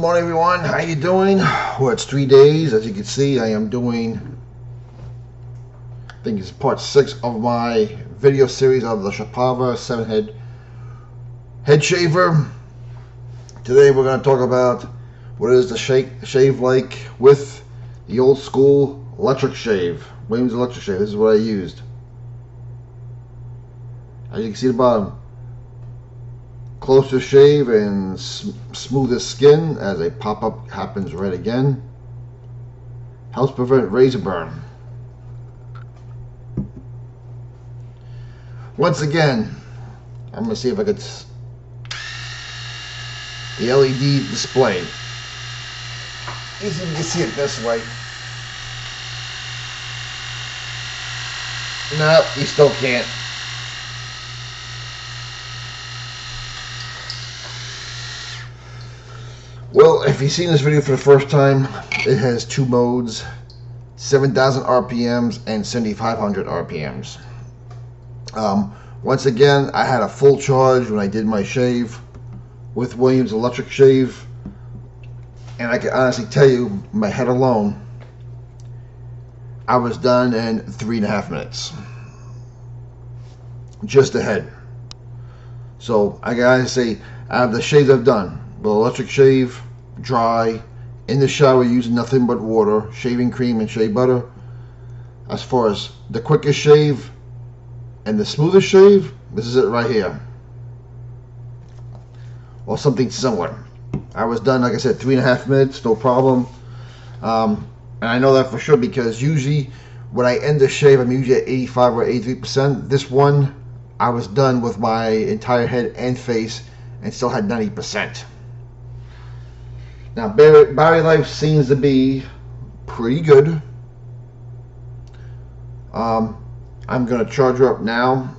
morning, everyone. How you doing? Well, it's 3 days. As you can see, I am doing, I think it's part 6 of my video series of the SHPAVVER 7-head shaver. Today we're going to talk about what is the shave like with the old school electric shave. Williams electric shave. This is what I used. As you can see at the bottom, closer shave and smoother skin as a pop-up happens right again. Helps prevent razor burn. Once again, I'm going to see if I could the LED display. See if you can see it this way. No, you still can't. Well, if you've seen this video for the first time, it has 2 modes, 7,000 RPMs and 7,500 RPMs. Once again, I had a full charge when I did my shave with Williams electric shave, and I can honestly tell you, my head alone, I was done in 3.5 minutes. Just a head. So I gotta say, out of the shaves I've done, the electric shave, dry, in the shower using nothing but water, shaving cream and shea butter. As far as the quickest shave and the smoothest shave, this is it right here. Or something similar. I was done, like I said, 3.5 minutes, no problem. And I know that for sure because usually when I end the shave, I'm usually at 85 or 83%. This one, I was done with my entire head and face and still had 90%. Now, battery life seems to be pretty good. I'm going to charge her up now.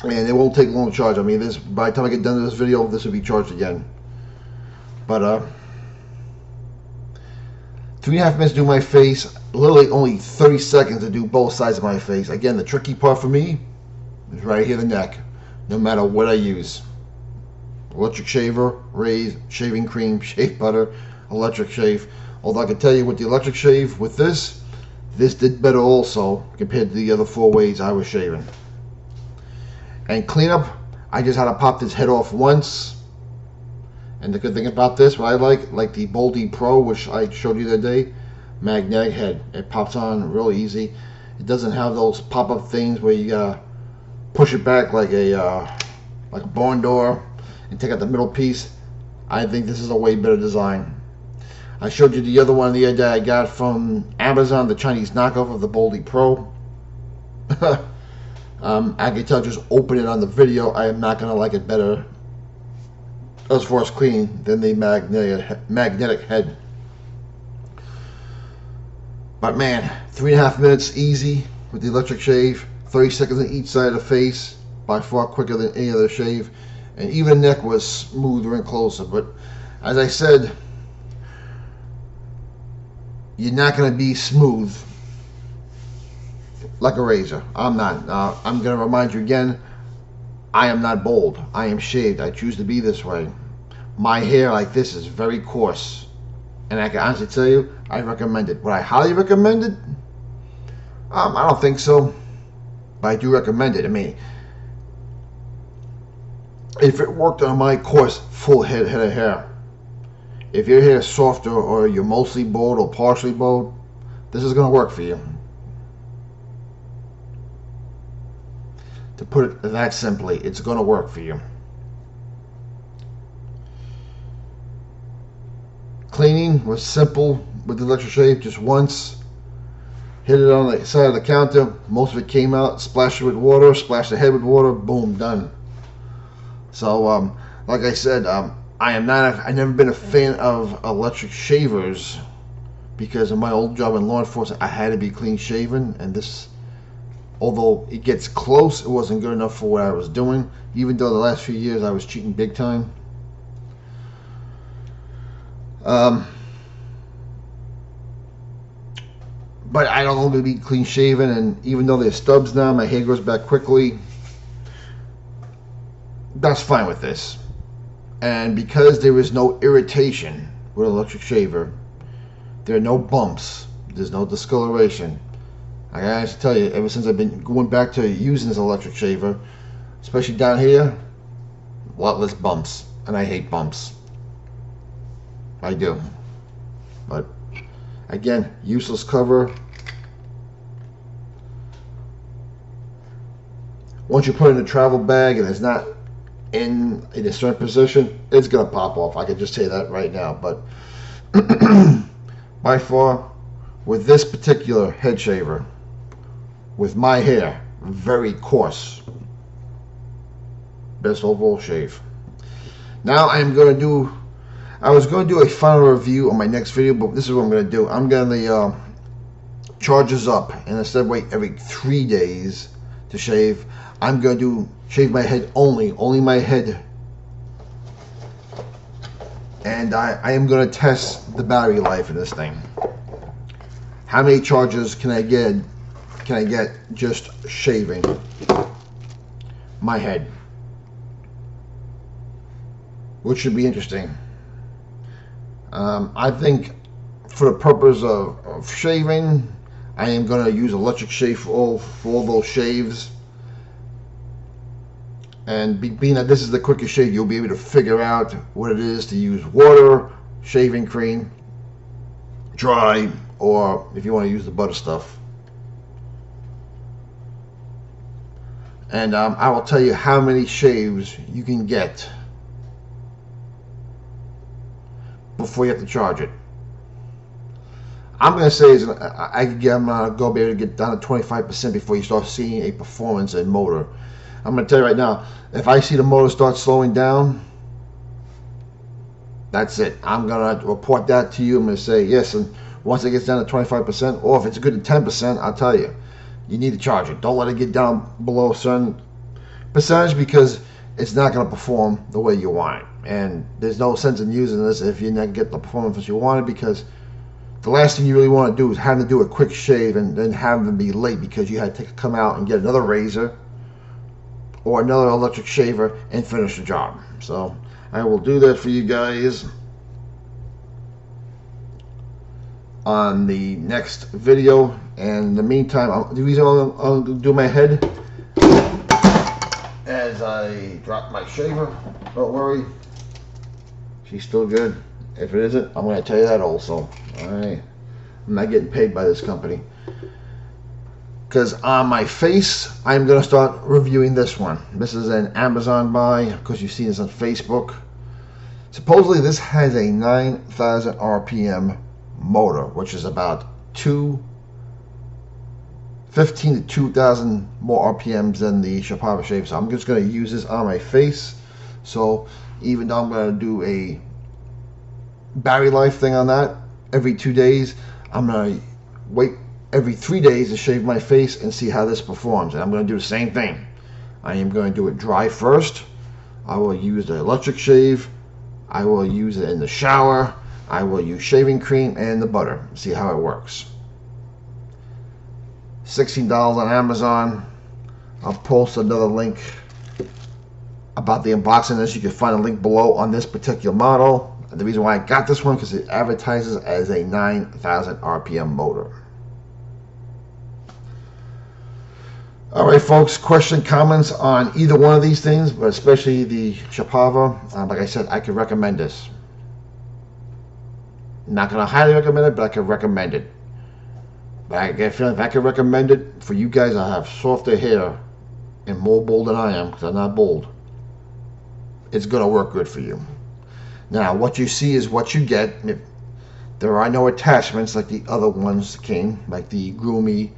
And it won't take long to charge. I mean, by the time I get done with this video, this will be charged again. But 3.5 minutes to do my face. Literally only 30 seconds to do both sides of my face. Again, the tricky part for me is right here, the neck. No matter what I use. Electric shaver, raise, shaving cream, shave butter, electric shave. Although I can tell you with the electric shave, with this did better also compared to the other 4 ways I was shaving. And cleanup, I just had to pop this head off once. And the good thing about this, what I like the Boldy Pro, which I showed you the other day, magnetic head. It pops on real easy. It doesn't have those pop-up things where you gotta push it back like a barn door and take out the middle piece. I think this is a way better design. I showed you the other one the other day I got from Amazon, the Chinese knockoff of the Boldy Pro. I can tell just open it on the video, I am not going to like it better as far as cleaning than the magnetic head. But man, 3.5 minutes easy with the electric shave, 30 seconds on each side of the face, by far quicker than any other shave. And even the neck was smoother and closer. But as I said, you're not going to be smooth like a razor. I'm not. I'm going to remind you again, I am not bald. I am shaved. I choose to be this way. My hair like this is very coarse. And I can honestly tell you, I recommend it. Would I highly recommend it? I don't think so. But I do recommend it. I mean, if it worked on my coarse full head of hair, if your hair is softer or you're mostly bald or partially bald, this is going to work for you. To put it that simply, it's going to work for you. Cleaning was simple with the electric shave, just once. Hit it on the side of the counter, most of it came out, splashed it with water, splashed the head with water, boom, done. So, like I said, I've never been a fan of electric shavers because of my old job in law enforcement. I had to be clean shaven, and this, although it gets close, it wasn't good enough for what I was doing. Even though the last few years I was cheating big time. But I don't want to be clean shaven, and even though there's stubs now, my hair grows back quickly. That's fine with this. And because there is no irritation with an electric shaver, there are no bumps, there's no discoloration. I have to tell you, ever since I've been going back to using this electric shaver, especially down here, a lot less bumps. And I hate bumps. I do. But again, useless cover. Once you put it in a travel bag and it's not in a certain position, it's gonna pop off. I can just say that right now. But by far, with this particular head shaver, with my hair, very coarse, best overall shave. Now I was going to do a final review on my next video, but this is what I'm going to do. I'm going to charge this up, and instead of wait every 3 days to shave, I'm going to shave my head only my head. And I am going to test the battery life of this thing. How many charges can I get just shaving my head? Which should be interesting. I think for the purpose of shaving, I am going to use electric shave for all those shaves. And being that this is the quickest shave, you'll be able to figure out what it is to use water, shaving cream, dry, or if you want to use the butter stuff. And I will tell you how many shaves you can get before you have to charge it. I'm going to say I'm going to be able to get down to 25% before you start seeing a performance in motor. I'm going to tell you right now, if I see the motor start slowing down, that's it. I'm going to report that to you. I'm going to say yes, and once it gets down to 25%, or if it's good at 10%, I'll tell you, you need to charge it. Don't let it get down below a certain percentage, because it's not going to perform the way you want it. And there's no sense in using this if you're not getting the performance you wanted, because the last thing you really want to do is have to do a quick shave and then have them be late because you had to come out and get another razor or another electric shaver and finish the job. So I will do that for you guys on the next video. And in the meantime, the reason I'll do my head as I drop my shaver, don't worry, she's still good. If it isn't, I'm going to tell you that also. Alright, I'm not getting paid by this company. Because on my face, I'm going to start reviewing this one. This is an Amazon buy, because you've seen this on Facebook. Supposedly this has a 9,000 RPM motor, which is about 15 to 2,000 more RPMs than the SHPAVVER shave. So I'm just going to use this on my face. So even though I'm going to do a battery life thing on that every 2 days, I'm going to wait every 3 days to shave my face and see how this performs. And I'm going to do the same thing. I am going to do it dry first. I will use the electric shave. I will use it in the shower. I will use shaving cream and the butter. See how it works. $16 on Amazon. I'll post another link about the unboxing of this. You can find a link below on this particular model. And the reason why I got this one, because it advertises as a 9,000 RPM motor. Alright folks, question, comments on either one of these things, but especially the SHPAVVER. Like I said, I could recommend this. Not going to highly recommend it, but I could recommend it. But I get a feeling if I could recommend it for you guys, I have softer hair and more bald than I am, because I'm not bald. It's going to work good for you. Now, what you see is what you get. If there are no attachments like the other ones came, like the Groomy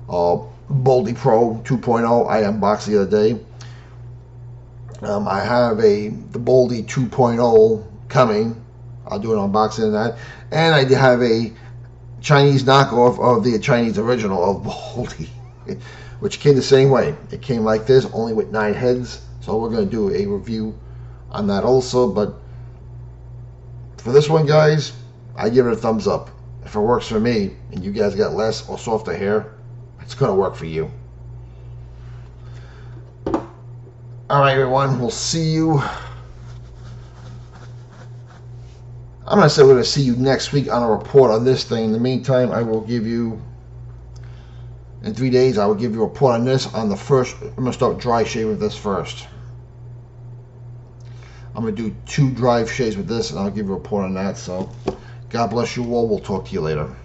Boldy Pro 2.0 I unboxed the other day. I have the Boldy 2.0 coming. I'll do an unboxing of that. And I have a Chinese knockoff of the Chinese original of Boldy, which came the same way. It came like this, only with 9 heads. So we're going to do a review on that also. But for this one, guys, I give it a thumbs up. If it works for me and you guys got less or softer hair, it's going to work for you. Alright everyone, we'll see you I'm going to say we're going to see you next week on a report on this thing. In the meantime, I will give you, in 3 days, I will give you a report on this on the first. I'm going to start dry shaving with this first. I'm going to do 2 dry shaves with this, and I'll give you a report on that. So, God bless you all. We'll talk to you later.